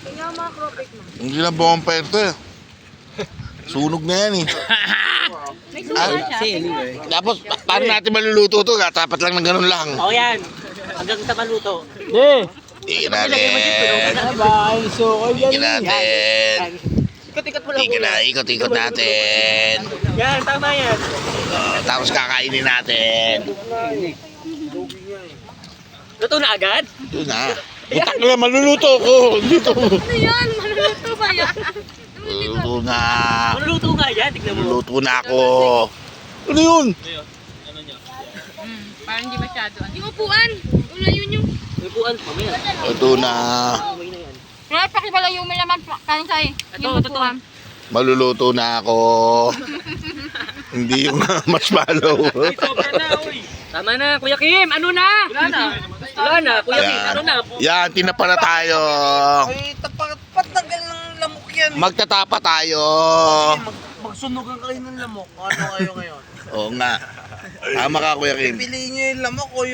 Tingnan mga cropek mo. Hindi na bonfire to eh. Sunog na yan eh. May sunog siya. Tapos, paano natin maluluto to? Tapat lang ng ganun lang. Oo yan. Hanggang sa maluto. Tignan natin. Tignan natin. Ikot-ikot mo lang. Ikot-ikot natin. Yan, tama yan. Tapos kakainin natin. Luto na agad? Ito na. Butak na, maluluto ko. Dito. Ano yan? Maluluto ba yan? Maluluto na. Maluluto nga yan, tignan mo. Maluluto na ako. Ano yun? Parang hindi masyado. Yung upuan. Wala yun yung... Upuan, mamaya. Ito na. Umay na yan. Wala, pakibala yung may naman. Kanin sa'yo. Yung Ito. upuan. Maluluto na ako. Hindi yung marshmallow. Sobra na, uy. Tama na, Kuya Kim. Ano na? Wala na, Kuya Kim. Ano na? Yan, tinapa na tayo. Ay, patanggal ng lamok yan. Magtatapa tayo. Magsunugan kayo ng lamok. Ano kayo ngayon? Oo nga. Tama ka, Kuya Kim. Piliin nyo yung lamok o yung